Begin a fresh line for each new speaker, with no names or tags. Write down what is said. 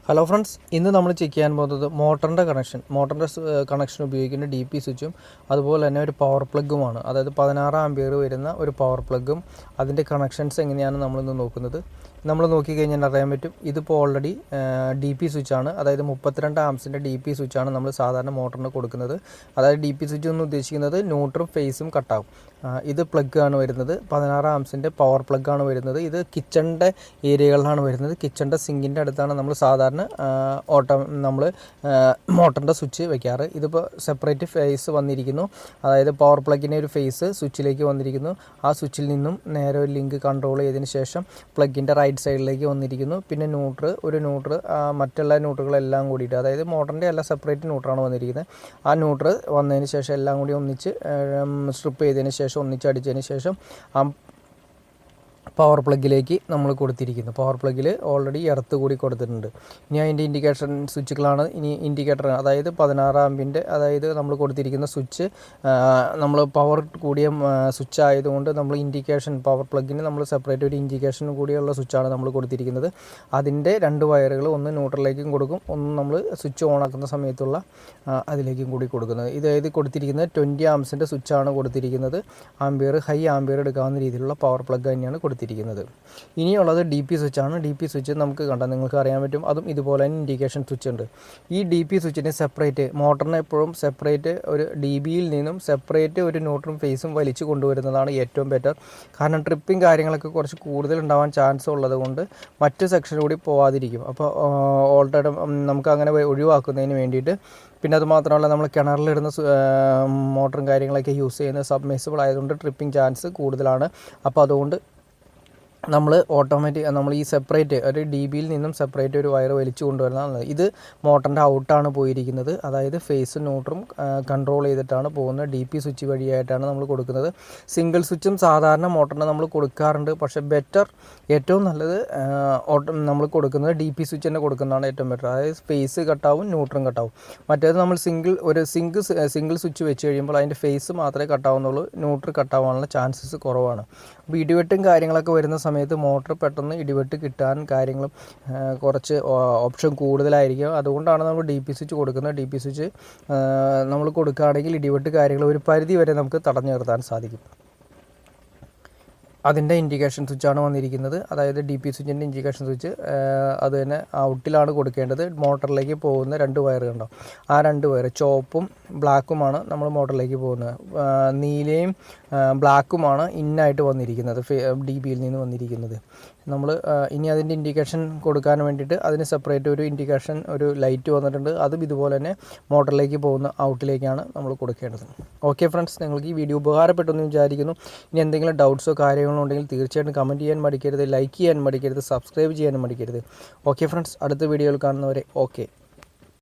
Hello friends, ഇന്ന് നമ്മൾ check ചെയ്യാൻ പോകുന്നത് മോട്ടറിൻ്റെ കണക്ഷൻ ഉപയോഗിക്കുന്ന ഡി പി സ്വിച്ചും അതുപോലെ തന്നെ ഒരു പവർ പ്ലഗുമാണ്. അതായത് 16 ആമ്പിയർ വരുന്ന ഒരു പവർ പ്ലഗും അതിൻ്റെ കണക്ഷൻസ് എങ്ങനെയാണ് നമ്മളിന്ന് നോക്കുന്നത്. നമ്മൾ നോക്കിക്കഴിഞ്ഞാൽ അറിയാൻ പറ്റും, ഇതിപ്പോൾ ഓൾറെഡി ഡി പി സ്വിച്ചാണ്. അതായത് 32 ആംസിൻ്റെ ഡി പി സ്വിച്ചാണ് നമ്മൾ സാധാരണ മോട്ടറിന് കൊടുക്കുന്നത്. അതായത് ഡി പി സ്വിച്ച് എന്ന് ഉദ്ദേശിക്കുന്നത് ന്യൂട്രും ഫേസും കട്ടാവും. ഇത് പ്ലഗ് ആണ് വരുന്നത്, 16 ആംസിൻ്റെ പവർ പ്ലഗ് ആണ് വരുന്നത്. ഇത് കിച്ചണിൻ്റെ ഏരിയകളിലാണ് വരുന്നത്. കിച്ചണിൻ്റെ സിങ്കിൻ്റെ അടുത്താണ് നമ്മൾ സാധാരണ നമ്മൾ മോട്ടറിൻ്റെ സ്വിച്ച് വെക്കാറ്. ഇതിപ്പോൾ സെപ്പറേറ്റ് ഫേസ് വന്നിരിക്കുന്നു. അതായത് പവർ പ്ലഗിൻ്റെ ഒരു ഫേസ് സ്വിച്ചിലേക്ക് വന്നിരിക്കുന്നു. ആ സ്വിച്ചിൽ നിന്നും നേരെ ഒരു ലിങ്ക് കൺട്രോൾ ചെയ്തതിന് ശേഷം പ്ലഗിൻ്റെ റൈറ്റ് സൈഡിലേക്ക് വന്നിരിക്കുന്നു. പിന്നെ ന്യൂട്രൽ മറ്റുള്ള ന്യൂട്രലുകളെല്ലാം കൂടിയിട്ട്, അതായത് മോട്ടറിൻ്റെ എല്ലാം സെപ്പറേറ്റ് ന്യൂട്രാണ് വന്നിരിക്കുന്നത്. ആ ന്യൂട്രൽ വന്നതിന് ശേഷം എല്ലാം കൂടി ഒന്നിച്ച് സ്ട്രിപ്പ് ചെയ്തതിന് ശേഷം ഒന്നിച്ചടിച്ചതിന് ശേഷം ആ പവർ പ്ലഗിലേക്ക് നമ്മൾ കൊടുത്തിരിക്കുന്നു. പവർ പ്ലഗിൽ ഓൾറെഡി എർത്ത് കൂടി കൊടുത്തിട്ടുണ്ട്. ഇനി അതിൻ്റെ ഇൻഡിക്കേഷൻ സ്വിച്ചുകളാണ്. ഇനി ഇൻഡിക്കേറ്റർ, അതായത് 16 ആമ്പിൻ്റെ, അതായത് നമ്മൾ കൊടുത്തിരിക്കുന്ന സ്വിച്ച് നമ്മൾ പവർ കൂടിയ സ്വിച്ച് ആയതുകൊണ്ട് നമ്മൾ പവർ പ്ലഗിന് നമ്മൾ സെപ്പറേറ്റ് ഒരു ഇൻഡിക്കേഷൻ കൂടിയുള്ള സ്വിച്ചാണ് നമ്മൾ കൊടുത്തിരിക്കുന്നത്. അതിൻ്റെ 2 വയറുകൾ ഒന്ന് ന്യൂട്രലിലേക്കും കൊടുക്കും, ഒന്ന് നമ്മൾ സ്വിച്ച് ഓൺ ആക്കുന്ന സമയത്തുള്ള അതിലേക്കും കൂടി കൊടുക്കുന്നത്. ഇത് കൊടുത്തിരിക്കുന്നത് 20 ആംസിൻ്റെ സ്വിച്ചാണ് കൊടുത്തിരിക്കുന്നത്. ഹൈ ആമ്പിയർ എടുക്കാവുന്ന രീതിയിലുള്ള പവർ പ്ലഗ് തന്നെയാണ് കൊടുത്തിരിക്കുന്നത്. ഇനിയുള്ളത് ഡി പി സ്വിച്ചാണ്. ഡി പി സ്വിച്ച് നിങ്ങൾക്ക് അറിയാൻ പറ്റും, അതും ഇതുപോലെ തന്നെ ഇൻഡിക്കേഷൻ സ്വിച്ച് ഉണ്ട്. ഈ ഡി പി സ്വിച്ചിന് സെപ്പറേറ്റ്, മോട്ടറിനെ എപ്പോഴും സെപ്പറേറ്റ് ഒരു ഡി ബിയിൽ നിന്നും സെപ്പറേറ്റ് ഒരു ന്യൂട്രും ഫേസും വലിച്ചു കൊണ്ടുവരുന്നതാണ് ഏറ്റവും ബെറ്റർ. കാരണം ട്രിപ്പിംഗ് കാര്യങ്ങളൊക്കെ കുറച്ച് കൂടുതൽ ഉണ്ടാവാൻ ചാൻസ് ഉള്ളത് കൊണ്ട് മറ്റ് സെക്ഷൻ കൂടി പോവാതിരിക്കും. അപ്പോൾ ഓൾറെഡി നമുക്ക് അങ്ങനെ ഒഴിവാക്കുന്നതിന് വേണ്ടിയിട്ട്, പിന്നെ അത് മാത്രമല്ല നമ്മൾ കിണറിലിടുന്ന മോട്ടറും കാര്യങ്ങളൊക്കെ യൂസ് ചെയ്യുന്ന സബ്മെർസിബിൾ ആയതുകൊണ്ട് ട്രിപ്പിംഗ് ചാൻസ് കൂടുതലാണ്. അപ്പോൾ അതുകൊണ്ട് നമ്മൾ ഈ സെപ്പറേറ്റ് ഒരു ഡി ബിയിൽ നിന്നും സെപ്പറേറ്റ് ഒരു വയർ വലിച്ചു കൊണ്ടുവരുന്നതാണ്. ഇത് മോട്ടറിൻ്റെ ഔട്ടാണ് പോയിരിക്കുന്നത്. അതായത് ഫേസും ന്യൂട്രും കൺട്രോൾ ചെയ്തിട്ടാണ് പോകുന്നത്. ഡി പി സ്വിച്ച് വഴിയായിട്ടാണ് നമ്മൾ കൊടുക്കുന്നത്. സിംഗിൾ സ്വിച്ചും സാധാരണ മോട്ടറിന് നമ്മൾ കൊടുക്കാറുണ്ട്. പക്ഷേ ഏറ്റവും നല്ലത് നമ്മൾ കൊടുക്കുന്നത് ഡി പി സ്വിച്ച് തന്നെ കൊടുക്കുന്നതാണ് ഏറ്റവും ബെറ്റർ. അതായത് ഫേസ് കട്ടാവും, ന്യൂട്രും കട്ടാവും. മറ്റേത് നമ്മൾ സിംഗിൾ സ്വിച്ച് വെച്ച് കഴിയുമ്പോൾ അതിൻ്റെ ഫേസ് മാത്രമേ കട്ടാവുന്നുള്ളൂ, ന്യൂട്രൽ കട്ടാവാനുള്ള ചാൻസസ് കുറവാണ്. അപ്പോൾ ഇടിവെട്ടും കാര്യങ്ങളൊക്കെ വരുന്ന സമയത്ത് മോട്ടർ പെട്ടെന്ന് ഇടിവെട്ട് കിട്ടാൻ കാര്യങ്ങളും കുറച്ച് ഓപ്ഷൻ കൂടുതലായിരിക്കും. അതുകൊണ്ടാണ് നമ്മൾ ഡി പി സ്വിച്ച് കൊടുക്കുന്നത്. ഡി പി സ്വിച്ച് നമ്മൾ കൊടുക്കുകയാണെങ്കിൽ ഇടിവെട്ട് കാര്യങ്ങൾ ഒരു പരിധി വരെ നമുക്ക് തടഞ്ഞു നിർത്താൻ സാധിക്കും. അതിൻ്റെ ഇൻഡിക്കേഷൻ സ്വിച്ചാണ് വന്നിരിക്കുന്നത്. അതായത് ഡി പി സ്വിച്ചിൻ്റെ ഇൻഡിക്കേഷൻ സ്വിച്ച് അത് തന്നെ ഔട്ടിലാണ് കൊടുക്കേണ്ടത്. മോട്ടറിലേക്ക് പോകുന്ന 2 വയറുകളുണ്ടാവും. ആ 2 വയർ ചുവപ്പും ബ്ലാക്കുമാണ് നമ്മൾ മോട്ടറിലേക്ക് പോകുന്നത്. നീലയും ബ്ലാക്കുമാണ് ഇന്നായിട്ട് വന്നിരിക്കുന്നത്, ഡി ബിയിൽ നിന്ന് വന്നിരിക്കുന്നത്. നമ്മൾ ഇനി അതിൻ്റെ ഇൻഡിക്കേഷൻ കൊടുക്കാൻ വേണ്ടിയിട്ട് അതിന് സെപ്പറേറ്റ് ഒരു ഇൻഡിക്കേഷൻ, ഒരു ലൈറ്റ് വന്നിട്ടുണ്ട്. അതും ഇതുപോലെ തന്നെ മോട്ടറിലേക്ക് പോകുന്ന ഔട്ടിലേക്കാണ് നമ്മൾ കൊടുക്കേണ്ടത്. ഓക്കെ ഫ്രണ്ട്സ്, നിങ്ങൾക്ക് ഈ വീഡിയോ ഉപകാരപ്പെട്ടെന്ന് വിചാരിക്കുന്നു. ഇനി എന്തെങ്കിലും ഡൗട്ട്സോ കാര്യങ്ങളോ ഉണ്ടെങ്കിൽ തീർച്ചയായിട്ടും കമൻറ്റ് ചെയ്യാൻ മടിക്കരുത്, ലൈക്ക് ചെയ്യാൻ മടിക്കരുത്, സബ്സ്ക്രൈബ് ചെയ്യാനും മടിക്കരുത്. ഓക്കെ ഫ്രണ്ട്സ്, അടുത്ത വീഡിയോയിൽ കാണുന്നവരെ ഓക്കെ.